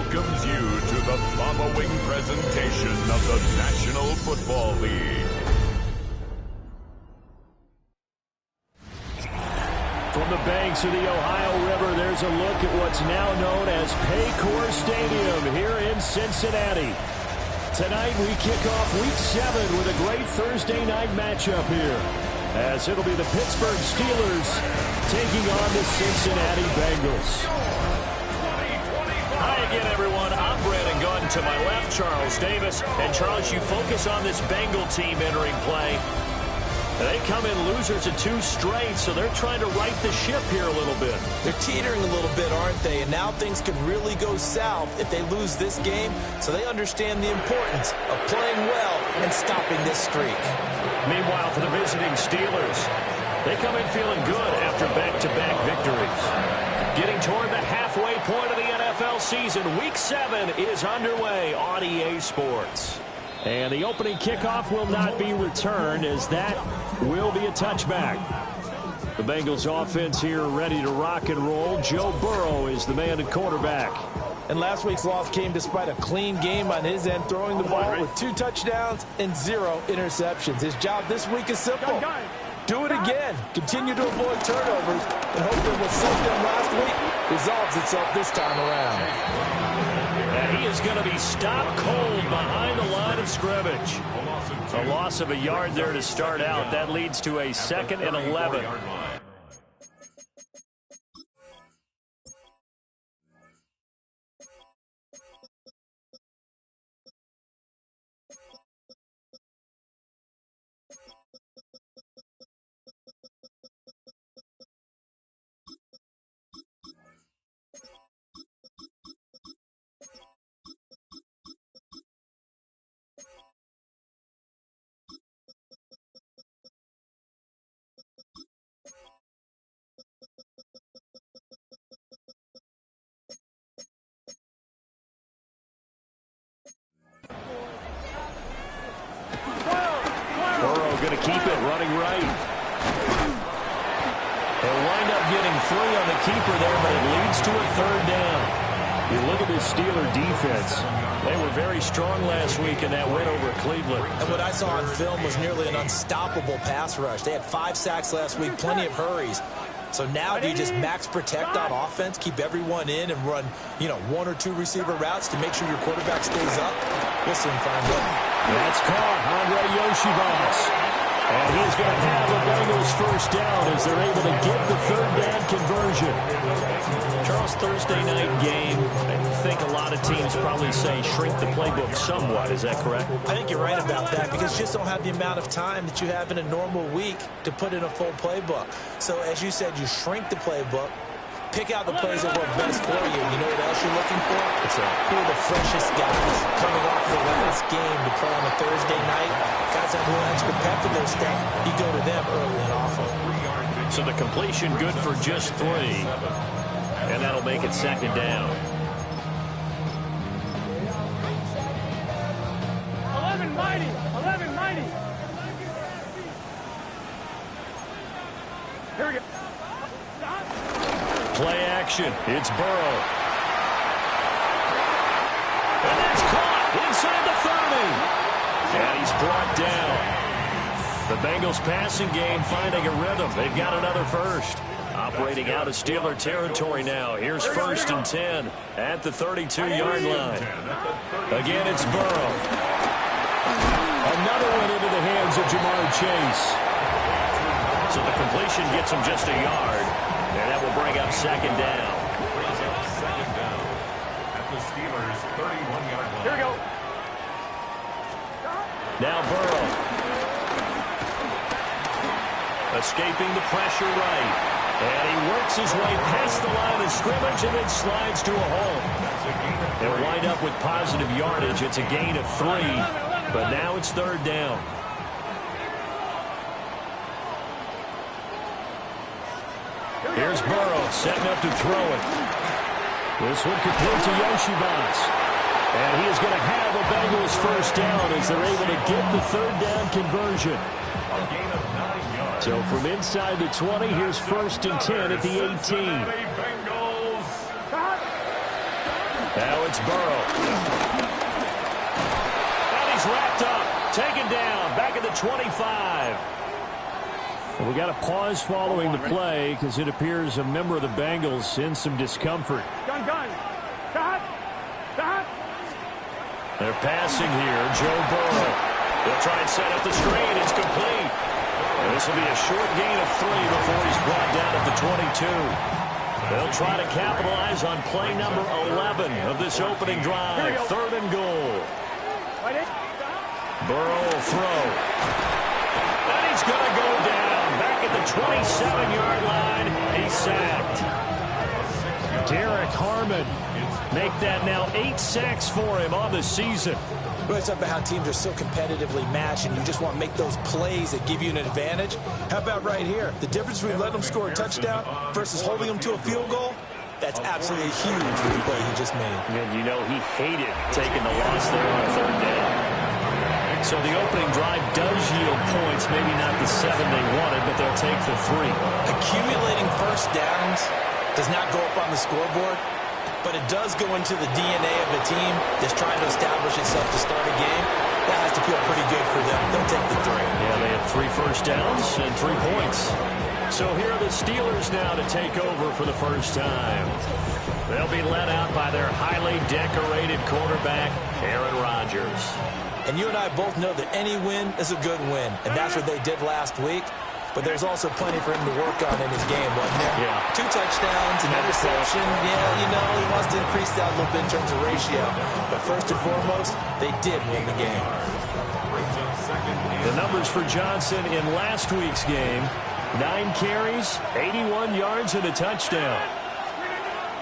welcomes you to the following presentation of the National Football League. From the banks of the Ohio River, there's a look at what's now known as Paycor Stadium here in Cincinnati. Tonight we kick off Week 7 with a great Thursday night matchup here, as it'll be the Pittsburgh Steelers taking on the Cincinnati Bengals. Hi again, everyone. I'm Brandon Gunn. To my left, Charles Davis. And Charles, you focus on this Bengal team entering play. They come in losers of 2 straight, so they're trying to right the ship here a little bit. They're teetering a little bit, aren't they? And now things could really go south if they lose this game, so they understand the importance of playing well and stopping this streak. Meanwhile, for the visiting Steelers, they come in feeling good after back-to-back victories. Getting toward the halfway point of the NFL season, Week 7 is underway on EA Sports. And the opening kickoff will not be returned, as that will be a touchback. The Bengals offense here ready to rock and roll. Joe Burrow is the man at quarterback. And last week's loss came despite a clean game on his end, throwing the ball with 2 touchdowns and 0 interceptions. His job this week is simple. Do it again. Continue to avoid turnovers, and hopefully what saved them last week resolves itself this time around. And he is going to be stopped cold behind the line of scrimmage. A loss of a yard there to start out. That leads to a 2nd and 11. Burrow going to keep it running right. They'll wind up getting 3 on the keeper there, but it leads to a 3rd down. You look at this Steeler defense. They were very strong last week in that win over Cleveland. And what I saw on film was nearly an unstoppable pass rush. They had 5 sacks last week, plenty of hurries. So now do you just max protect on offense, keep everyone in, and run, 1 or 2 receiver routes to make sure your quarterback stays up? We'll soon find out. That's caught. Andre Yoshibas. And he's going to have the Bengals first down as they're able to get the 3rd down conversion. Charles, Thursday night game, I think a lot of teams probably say shrink the playbook somewhat. Is that correct? I think you're right about that, because you just don't have the amount of time that you have in a normal week to put in a full playbook. So as you said, you shrink the playbook, pick out the plays that work best for you. You know what else you're looking for? Who are the freshest guys coming off the last game to play on a Thursday night? Guys that have a little extra pep in their step. You go to them early and often. So the completion good for just 3. And that'll make it 2nd down. 11 mighty. Here we go. Play action. It's Burrow. And that's caught inside the 30. And he's brought down. The Bengals passing game finding a rhythm. They've got another first. Operating out of Steeler territory now. Here's 1st and 10 at the 32-yard line. Again, it's Burrow. Another one into the hands of Jamar Chase. So the completion gets him just a yard. And that will bring up 2nd down. At the Steelers' 31-yard line. Here we go. Now Burrow. Escaping the pressure right. And he works his way past the line of scrimmage and then slides to a hole. They'll wind up with positive yardage. It's a gain of 3, but now it's 3rd down. Here's Burrow setting up to throw it. This one complete to Yoshibas. And he is going to have a Bengals first down as they're able to get the 3rd down conversion. So from inside the 20, here's 1st and 10 at the 18. Now it's Burrow. And he's wrapped up. Taken down. Back at the 25. We got a pause following the play because it appears a member of the Bengals in some discomfort. Gun. Stop. They're passing here. Joe Burrow. They'll try and set up the screen. It's complete. And this will be a short gain of 3 before he's brought down at the 22. They'll try to capitalize on play number 11 of this opening drive. 3rd and goal. Burrow will throw. And he's going to go down. Back at the 27-yard line. He's sacked. Derek Harmon. Make that now 8 sacks for him on the season. Well, it's about how teams are so competitively matched, and you just want to make those plays that give you an advantage. How about right here? The difference between letting them score a touchdown versus holding them to a field goal, that's absolutely huge with the play he just made. And you know he hated taking the loss there on 3rd down. So the opening drive does yield points, maybe not the 7 they wanted, but they'll take the 3. Accumulating first downs does not go up on the scoreboard, but it does go into the DNA of a team that's trying to establish itself to start a game. That has to feel pretty good for them. They'll take the 3. Yeah, they have 3 first downs and 3 points. So here are the Steelers now to take over for the first time. They'll be led out by their highly decorated quarterback, Aaron Rodgers. And you and I both know that any win is a good win, and that's what they did last week. But there's also plenty for him to work on in his game, wasn't there? Yeah. 2 touchdowns, an interception. Yeah, you know, he wants to increase that a little bit in terms of ratio. But first and foremost, they did win the game. The numbers for Johnson in last week's game: 9 carries, 81 yards, and a touchdown.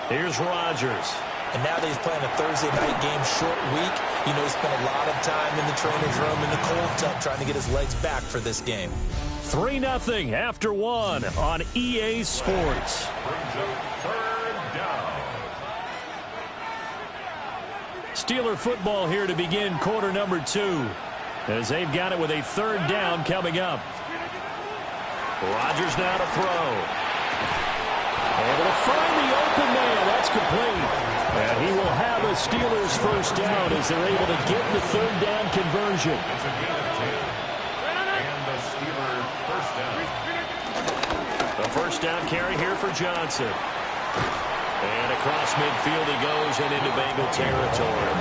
Here's Rodgers. And now that he's playing a Thursday night game, short week, you know he spent a lot of time in the trainer's room in the cold tub trying to get his legs back for this game. 3-0 after 1 on EA Sports. Steeler football here to begin quarter number 2, as they've got it with a 3rd down coming up. Rodgers now to throw. Able to find the open man. That's complete. And he will have a Steelers first down as they're able to get the 3rd down conversion. The first down carry here for Johnson. And across midfield he goes and into Bengal territory.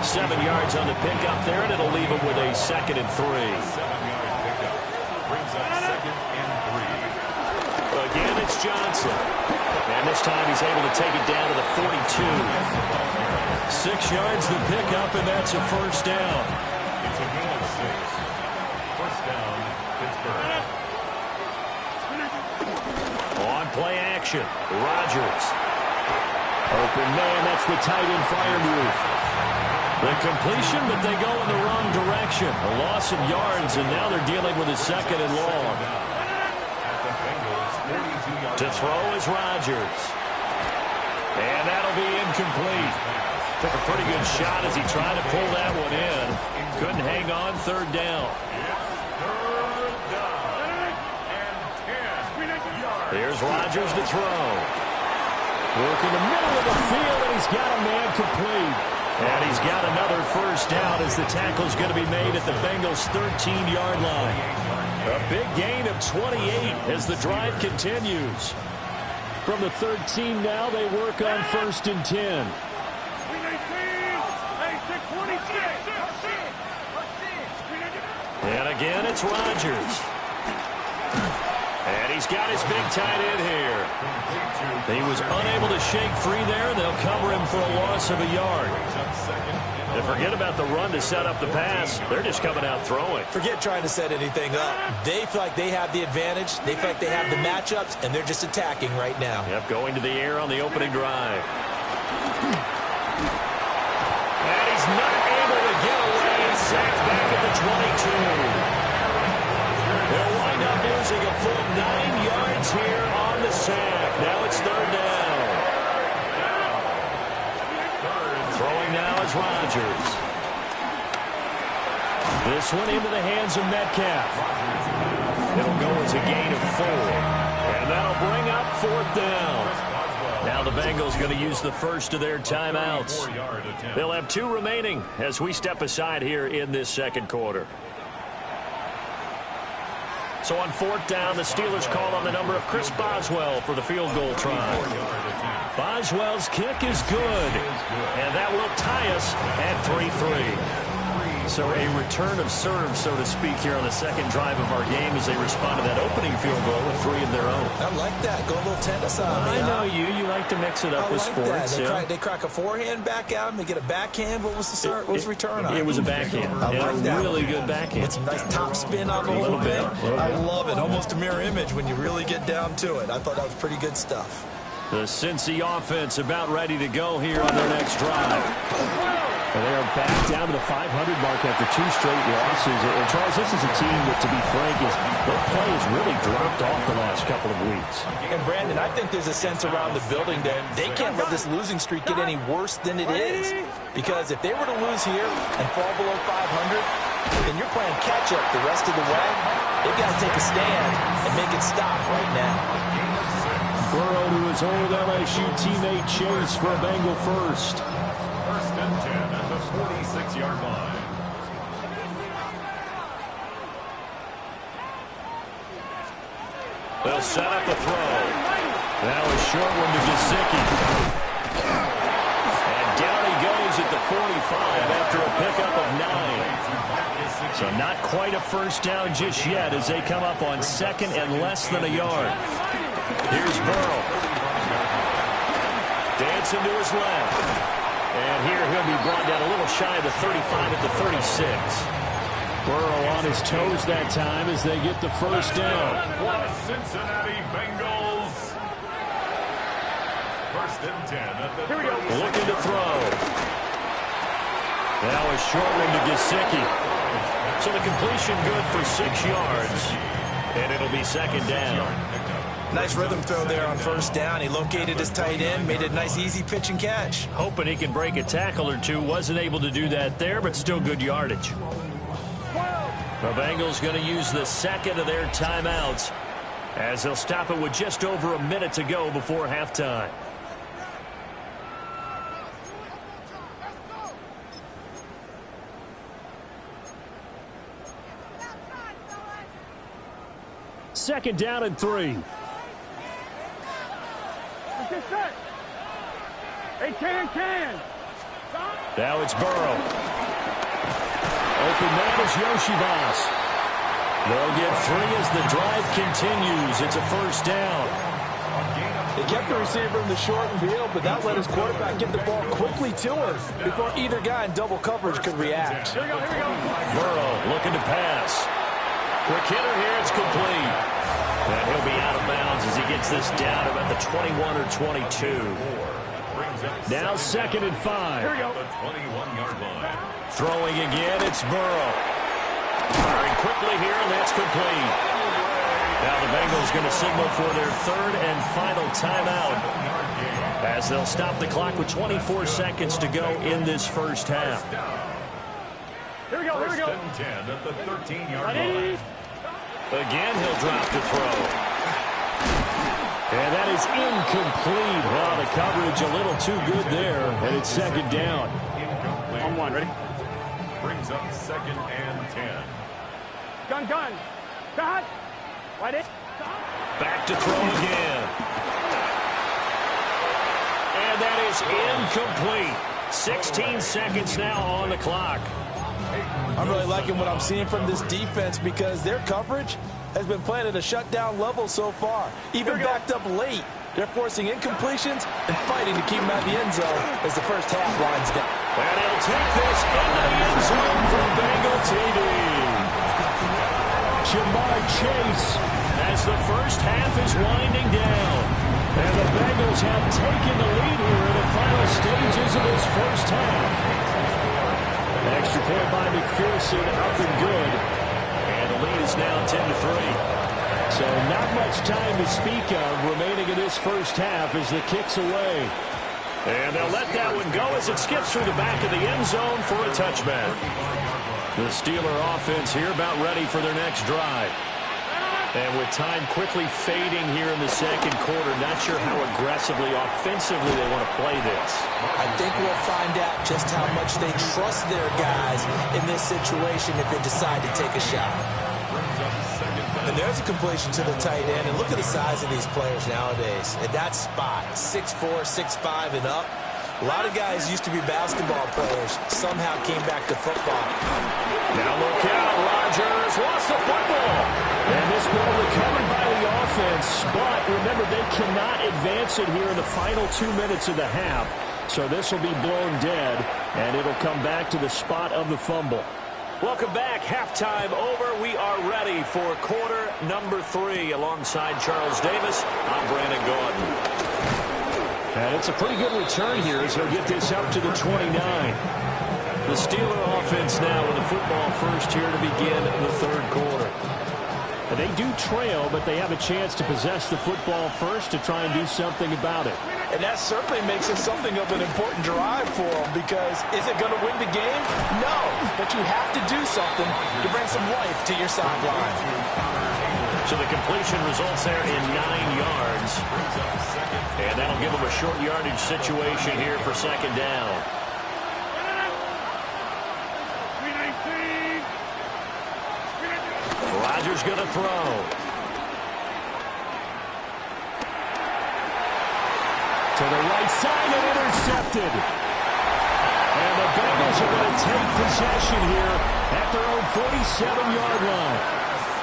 7 yards on the pickup there, and it'll leave him with a 2nd and 3. 7-yard pickup. Brings up 2nd and 3. Again, it's Johnson. And this time he's able to take it down to the 42. 6 yards the pickup, and that's a first down. It's a gain of 6. First down, Pittsburgh. On play action, Rodgers. Open man, that's the tight end fire move. The completion, but they go in the wrong direction. A loss of yards, and now they're dealing with a 2nd and long. To throw is Rodgers. And that'll be incomplete. Took a pretty good shot as he tried to pull that one in. Couldn't hang on, 3rd down. Here's Rodgers to throw. Work in the middle of the field, and he's got a man complete. And he's got another first down as the tackle's going to be made at the Bengals' 13-yard line. A big gain of 28 as the drive continues. From the 13 now, they work on 1st and 10. And again, it's Rodgers. And he's got his big tight end here. He was unable to shake free there. They'll cover him for a loss of a yard. And forget about the run to set up the pass. They're just coming out throwing. Forget trying to set anything up. They feel like they have the advantage. They feel like they have the matchups, and they're just attacking right now. Yep, going to the air on the opening drive. And he's not able to get away. Sacked back at the 22. They'll wind up losing a full 9 yards here on the sack. Now it's 3rd down. Throwing now is Rodgers. This one into the hands of Metcalf. It'll go as a gain of 4. And that'll bring up 4th down. Now the Bengals going to use the first of their timeouts. They'll have 2 remaining as we step aside here in this second quarter. So on 4th down, the Steelers call on the number of Chris Boswell for the field goal try. Boswell's kick is good, and that will tie us at 3-3. So a return of serve, so to speak, here on the second drive of our game as they respond to that opening field goal with 3 of their own. I like that. Go a little tennis on me. I know you like to mix it up with sports. They crack a forehand back at him. They get a backhand. What was the serve? What was the return on? It was a backhand. I like that. Really good backhand. With some nice top spin on the whole thing. I love it. Almost a mirror image when you really get down to it. I thought that was pretty good stuff. The Cincy offense about ready to go here on their next drive. And they are back down to the 500 mark after 2 straight losses. And Charles, this is a team that, to be frank, their play has really dropped off the last couple of weeks. And Brandon, I think there's a sense around the building that they can't let this losing streak get any worse than it is. Because if they were to lose here and fall below 500, then you're playing catch-up the rest of the way. They've got to take a stand and make it stop right now. Burrow to his old LSU teammate Chase for a Bengal first. 1st and 10 at the 46-yard line. They'll set up a throw. Now a short one to Gesicki. And down he goes at the 45 after a pickup of 9. So not quite a first down just yet as they come up on 2nd and less than a yard. Here's Burrow. Dancing to his left. And here he'll be brought down a little shy of the 35 at the 36. Burrow on his toes that time as they get the first down. For the Cincinnati Bengals. 1st and 10 at the 36. Looking to throw. Now a short one to Gesicki. So the completion good for 6 yards. And it'll be 2nd down. Nice rhythm throw there on 1st down. He located his tight end, made it a nice easy pitch and catch. Hoping he can break a tackle or two. Wasn't able to do that there, but still good yardage. The Bengals going to use the 2nd of their timeouts as they'll stop it with just over a minute to go before halftime. Second down and 3. Hey, can. Now it's Burrow. Open man is Yoshibas. They'll get 3 as the drive continues. It's a 1st down. They kept the receiver in the short field, but that let his quarterback get the ball quickly to him before either guy in double coverage could react. Here we go. Burrow looking to pass. Quick hitter here. It's complete. And he'll be out of bounds as he gets this down about the 21 or 22. Now 2nd and 5. Here we go. The 21-yard line. Throwing again, it's Burrow. Firing quickly here, and that's complete. Now the Bengals going to signal for their 3rd and final timeout as they'll stop the clock with 24 seconds to go in this first half. Here we go. 1st and 10 at the 13-yard line. Again, he'll drop to throw. And that is incomplete. Well, the coverage a little too good there, and it's 2nd down. Incomplete. On 1, ready? Brings up 2nd and 10. Gun. Cut. Right in. Back to throw again. And that is incomplete. 16 seconds now on the clock. I'm really liking what I'm seeing from this defense because their coverage has been playing at a shutdown level so far. Even backed up late, they're forcing incompletions and fighting to keep them out of the end zone as the first half winds down. And he'll take this into the end zone from Bengal TV. Jamar Chase As the first half is winding down. and the Bengals have taken the lead here in the final stages of this first half. Extra point by McPherson, up and good. And the lead is now 10-3. So not much time to speak of remaining in this first half as the kick's away. And they'll let that one go as it skips through the back of the end zone for a touchback. The Steeler offense here about ready for their next drive. And with time quickly fading here in the second quarter, not sure how aggressively, offensively they want to play this. I think we'll find out just how much they trust their guys in this situation if they decide to take a shot. And there's a completion to the tight end. And look at the size of these players nowadays. At that spot, 6'4", 6'5", and up. A lot of guys used to be basketball players, somehow came back to football. Now look out, Rodgers lost the football. And this ball recovered by the offense, but remember, they cannot advance it here in the final 2 minutes of the half. So this will be blown dead, and it'll come back to the spot of the fumble. Welcome back. Halftime over. We are ready for quarter number 3. Alongside Charles Davis, I'm Brandon Gordon. And it's a pretty good return here as he'll get this up to the 29. The Steeler offense now with the football first here to begin the third quarter. And they do trail, but they have a chance to possess the football first to try and do something about it. And that certainly makes it something of an important drive for them, because is it going to win the game? No, but you have to do something to bring some life to your sideline. So the completion results there in 9 yards. And that'll give them a short yardage situation here for second down. Rodgers going to throw. To the right side and intercepted. And the Bengals are going to take possession here at their own 47-yard line.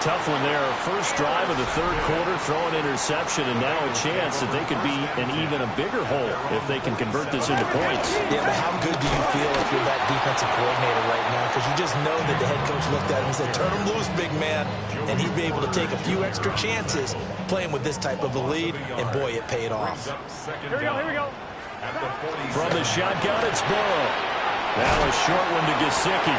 Tough one there. First drive of the third quarter, throw an interception, and now a chance that they could be an even a bigger hole if they can convert this into points. Yeah, but how good do you feel if you're that defensive coordinator right now? Because you just know that the head coach looked at him and said, turn him loose, big man. And he'd be able to take a few extra chances playing with this type of a lead, and boy, it paid off. Here we go, here we go. From the shotgun, it's Burrow. Now a short one to Gesicki.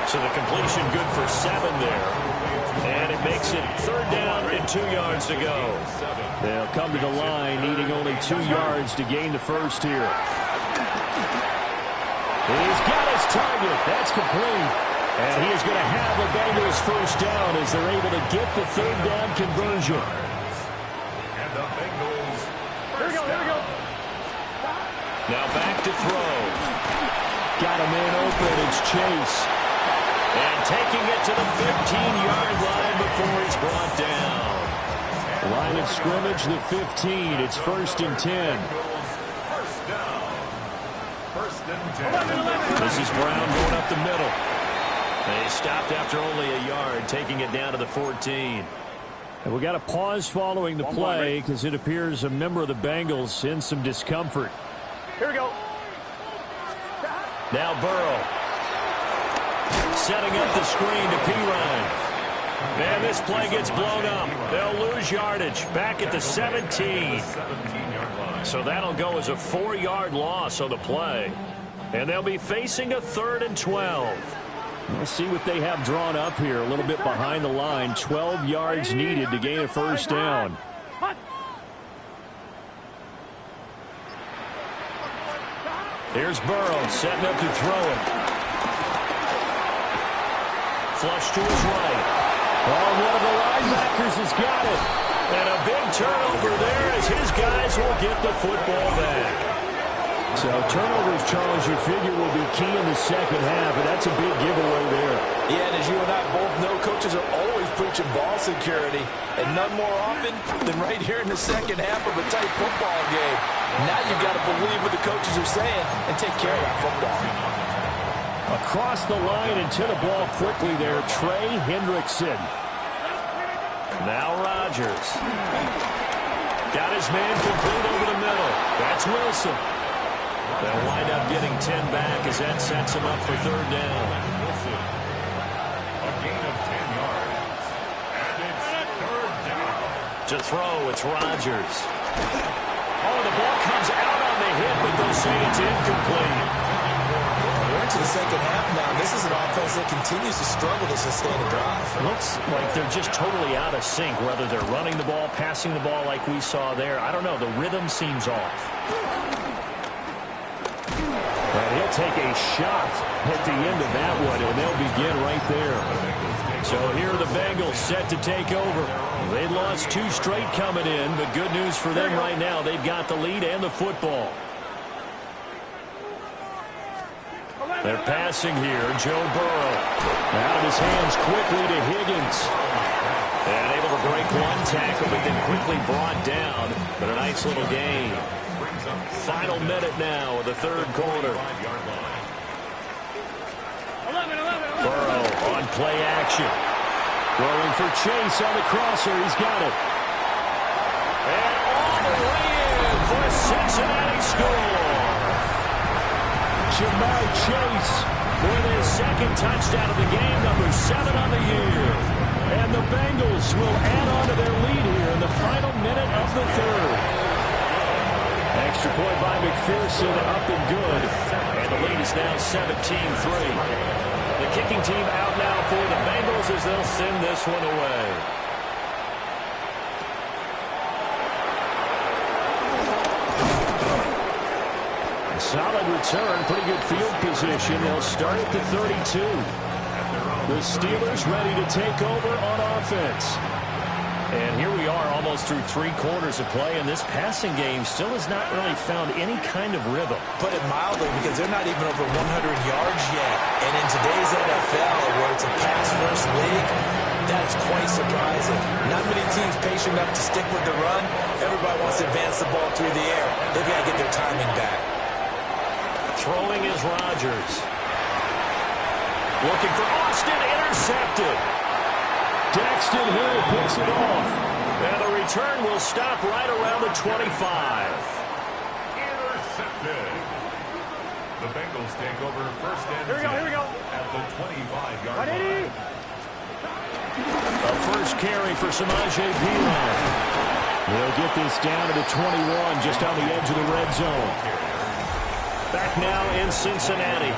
So the completion good for 7 there. And it makes it third down and 2 yards to go. They'll come to the line, needing only 2 yards to gain the first here. He's got his target. That's complete. And he is going to have the Bengals first down as they're able to get the third down conversion. And the Bengals Here we go. Now back to throw. Got a man open. It's Chase. And taking it to the 15-yard line before he's brought down. Line of scrimmage, the 15. It's 1st and 10. First and 10. This is Brown going up the middle. They stopped after only a yard, taking it down to the 14. And we got a pause following the play because it appears a member of the Bengals in some discomfort. Here we go. Now Burrow. Setting up the screen to Pirine. And this play gets blown up. They'll lose yardage back at the 17. So that'll go as a 4-yard loss on the play. And they'll be facing a 3rd and 12. We'll see what they have drawn up here. A little bit behind the line. 12 yards needed to gain a first down. Here's Burrow setting up to throw it. Flush to his right. Oh, one of the linebackers has got it. And a big turnover there as his guys will get the football back. So turnovers, Charles, you figure will be key in the second half, and that's a big giveaway there. Yeah, and as you and I both know, coaches are always preaching ball security, and none more often than right here in the second half of a tight football game. Now you've got to believe what the coaches are saying and take care of that football. Across the line and to the ball quickly there, Trey Hendrickson. Now Rodgers. Got his man complete over the middle. That's Wilson. They'll wind up getting 10 back as that sets him up for third down. Wilson. A gain of 10 yards. And it's third down. To throw, it's Rodgers. Oh, the ball comes out on the hit, but they'll say it's incomplete. We're into the second half now. This is an offense that continues to struggle to sustain a drive. Looks like they're just totally out of sync, whether they're running the ball, passing the ball like we saw there. I don't know. The rhythm seems off. And he'll take a shot at the end of that one, and they'll begin right there. So here are the Bengals set to take over. They lost 2 straight coming in, but good news for them right now. They've got the lead and the football. They're passing here. Joe Burrow. Out of his hands quickly to Higgins. And able to break one tackle, but then quickly brought down. But a nice little gain. Final minute now of the third quarter. Burrow on play action. Throwing for Chase on the crosser. He's got it. And all the way in for a Cincinnati score. Jamar Chase with his second touchdown of the game, number 7 on the year. And the Bengals will add on to their lead here in the final minute of the third. Extra point by McPherson, up and good. And the lead is now 17-3. The kicking team out now for the Bengals as they'll send this one away. A solid return, pretty good field position. They'll start at the 32. The Steelers ready to take over on offense. And here we are almost through 3 quarters of play, and this passing game still has not really found any kind of rhythm. Put it mildly, because they're not even over 100 yards yet. And in today's NFL, where it's a pass-first league, that is quite surprising. Not many teams patient enough to stick with the run. Everybody wants to advance the ball through the air. They've got to get their timing back. Throwing is Rodgers. Looking for Austin, intercepted. Daxton Hill picks it off. And the return will stop right around the 25. Intercepted. The Bengals take over first and 10 Here we go. At the 25-yard line. A first carry for Samaje Perine. They'll get this down to the 21, just on the edge of the red zone. Back now in Cincinnati.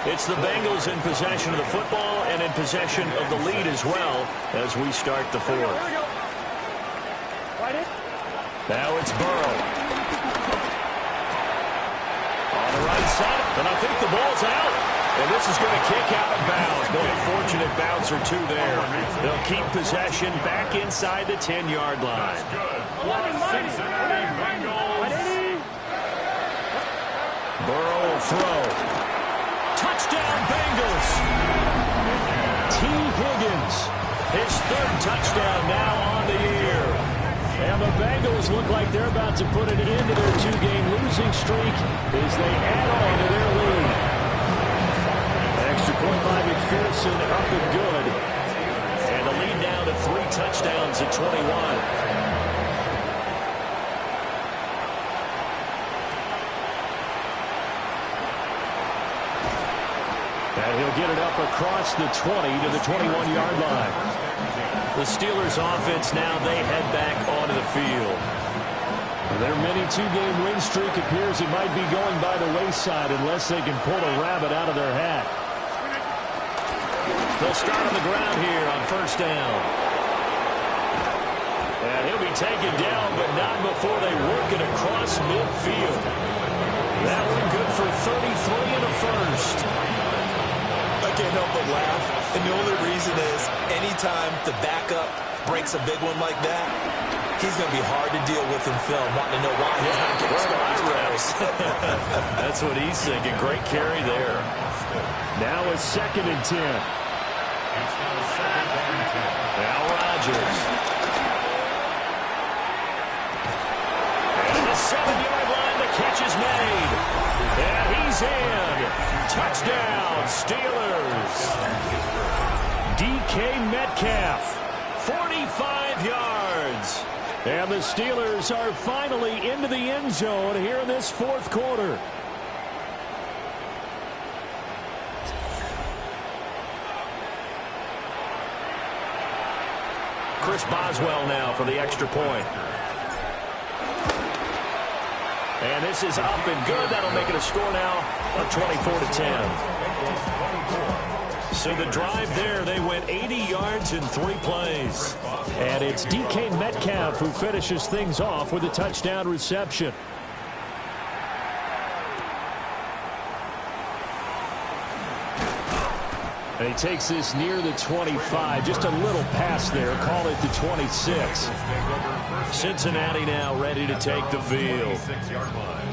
It's the Bengals in possession of the football and in possession of the lead as well as we start the fourth. Now it's Burrow. On the right side, and I think the ball's out. And this is going to kick out of bounds. Boy, a fortunate bounce or two there. They'll keep possession back inside the 10-yard line. Cincinnati Bengals. Burrow will throw. Touchdown, Bengals. T. Higgins, his 3rd touchdown now on the year. And the Bengals look like they're about to put an end to their 2-game losing streak as they add on to their lead. Extra point by McPherson, up and good. And the lead down to 3 touchdowns at 21. And he'll get it up across the 20 to the 21-yard line. The Steelers offense now, they head back onto the field. Their mini 2-game win streak appears it might be going by the wayside unless they can pull a rabbit out of their hat. They'll start on the ground here on first down. And he'll be taken down, but not before they work it across midfield. That one good for 33 and a first. I can't help but laugh, and the only reason is anytime the backup breaks a big one like that, he's going to be hard to deal with in film, wanting to know why he's not getting started. That's what he's thinking. Great carry there. Now it's 2nd and 10. Now Rodgers. And the 7-yard line, the catch is made. And he's in. Touchdown, Steelers. DK Metcalf, 45 yards. And the Steelers are finally into the end zone here in this 4th quarter. Chris Boswell now for the extra point. And this is up and good. That'll make it a score now of 24-10. So the drive there, they went 80 yards in 3 plays. And it's DK Metcalf who finishes things off with a touchdown reception. And he takes this near the 25. Just a little pass there. Call it the 26. Cincinnati now ready to take the field.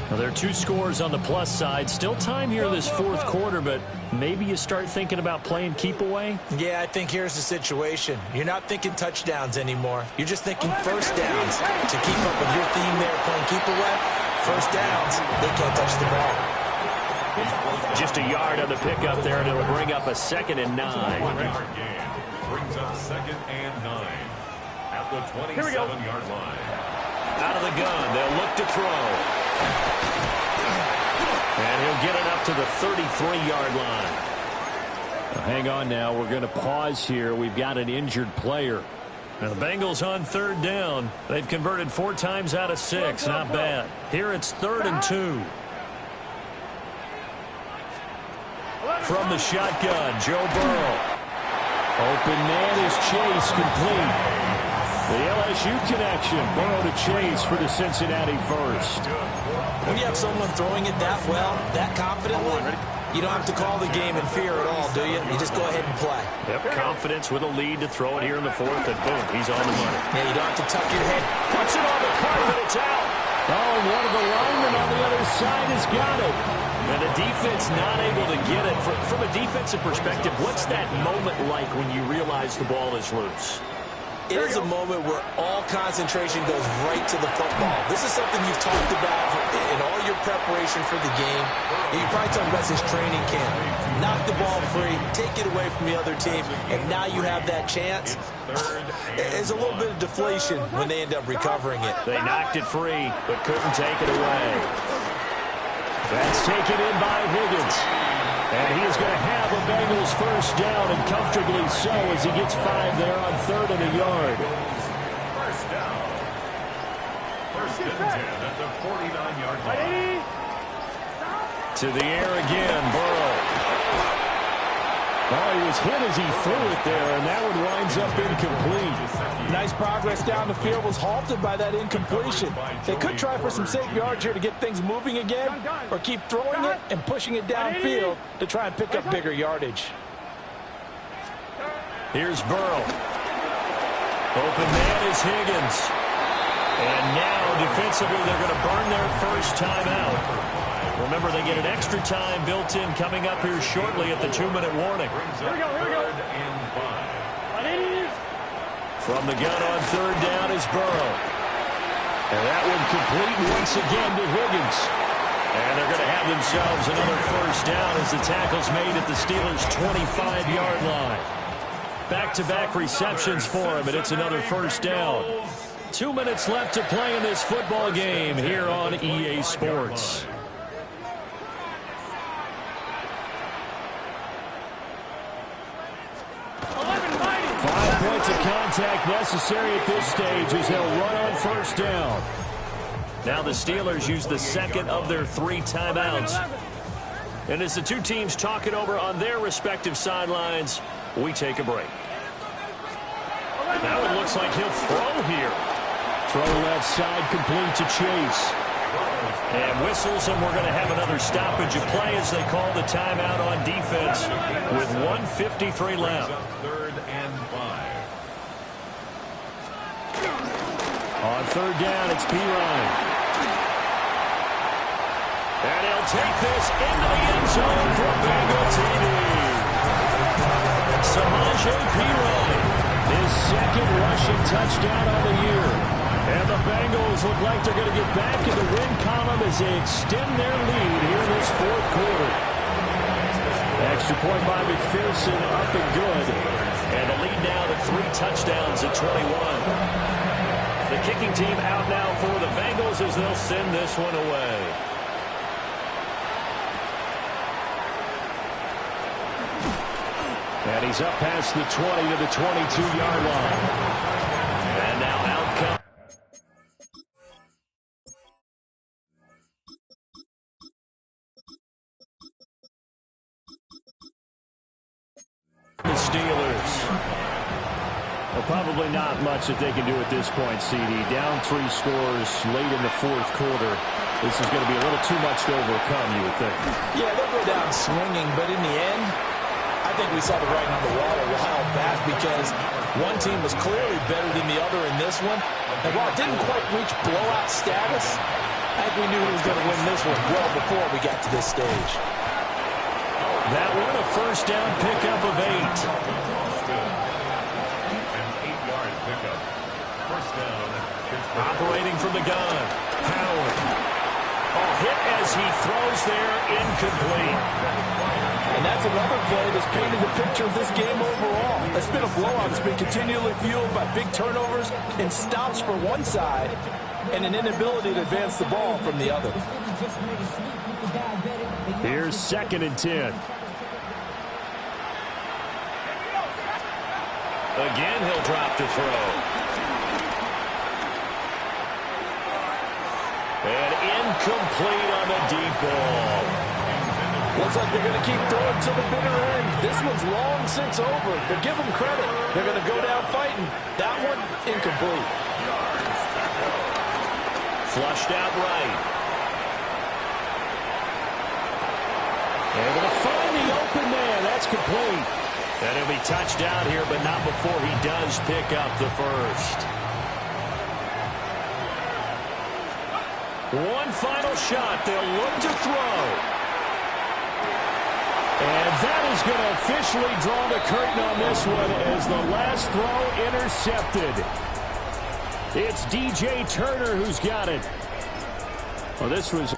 Well, there are 2 scores on the plus side. Still time here this fourth quarter, but maybe you start thinking about playing keep away? Yeah, I think here's the situation. You're not thinking touchdowns anymore. You're just thinking first downs. To keep up with your theme there, playing keep away, first downs, they can't touch the ball. Just a yard on the pickup there, and it'll bring up a 2nd and 9. Brings up 2nd and 9 at the 27-yard line. Out of the gun, they'll look to throw. And he'll get it up to the 33-yard line. Well, hang on now. We're going to pause here. We've got an injured player. Now the Bengals on 3rd down. They've converted 4 times out of 6. Not bad. Here it's 3rd and 2. From the shotgun, Joe Burrow. Open man is Chase, complete. The LSU connection. Burrow to Chase for the Cincinnati first. When you have someone throwing it that well, that confidently, you don't have to call the game in fear at all, do you? You just go ahead and play. Yep, confidence with a lead to throw it here in the 4th, and boom, he's on the money. Yeah, you don't have to tuck your head. Puts it on the cart, and it's out. Oh, one of the linemen on the other side has got it. And the defense not able to get it. From a defensive perspective, what's that moment like when you realize the ball is loose? It is a moment where all concentration goes right to the football. This is something you've talked about in all your preparation for the game. You probably talked about this training camp. Knock the ball free, take it away from the other team, and now you have that chance. There's a little bit of deflation when they end up recovering it. They knocked it free, but couldn't take it away. That's taken in by Higgins. And he is going to have a Bengals first down, and comfortably so as he gets 5 there on 3rd and a yard. First down. 1st and 10 at the 49-yard line. To the air again, Burrow. Oh, he was hit as he threw it there, and that one winds up incomplete. Nice progress down the field was halted by that incompletion. They could try for some safe yards here to get things moving again, or keep throwing it and pushing it downfield to try and pick up bigger yardage. Here's Burrow. Open man is Higgins. And now defensively they're going to burn their first timeout. Remember, they get an extra time built in coming up here shortly at the 2-minute warning. Here we go. From the gun on 3rd down is Burrow. And that one complete once again to Higgins. And they're going to have themselves another first down as the tackle's made at the Steelers' 25-yard line. Back-to-back receptions for him, and it's another first down. 2 minutes left to play in this football game here on EA Sports. Points of contact necessary at this stage as they'll run on first down. Now the Steelers use the 2nd of their 3 timeouts. And as the 2 teams talk it over on their respective sidelines, we take a break. Now it looks like he'll throw here. Throw left side complete to Chase. And whistles, and we're going to have another stoppage of play as they call the timeout on defense with 1:53 left. 3rd and 5. On 3rd down, it's Pirine. And he'll take this into the end zone for Bengal TD. Samaje Pirine, his 2nd rushing touchdown on the year. And the Bengals look like they're going to get back in the win column as they extend their lead here in this 4th quarter. Extra point by McPherson, up and good. And the lead now to 3 touchdowns at 21. The kicking team out now for the Bengals as they'll send this one away. And he's up past the 20 to the 22-yard line. And now out comes the Steelers. Well, probably not much that they can do at this point, CD. Down 3 scores late in the 4th quarter. This is going to be a little too much to overcome, you would think. Yeah, they'll go down swinging, but in the end, I I think we saw the writing on the wall a while back because one team was clearly better than the other in this one. And while it didn't quite reach blowout status, I think we knew who was going to win this one well before we got to this stage. That one a first down pickup of 8. An 8-yard pickup. First down. Operating from the gun. Howard. Hit as he throws there, incomplete. And that's another play that's painted the picture of this game overall. It's been a blowout. It's been continually fueled by big turnovers and stops for one side and an inability to advance the ball from the other. Here's 2nd and 10. Again, he'll drop to throw. And incomplete on the deep ball. Looks like they're going to keep throwing to the bitter end. This one's long since over, but give them credit. They're going to go down fighting. That one, incomplete. Flushed out right. Able to find the open man. That's complete. And he'll be touched down here, but not before he does pick up the first. One final shot. They'll look to throw. And that is going to officially draw the curtain on this one as the last throw intercepted. It's DJ Turner who's got it. Well, this was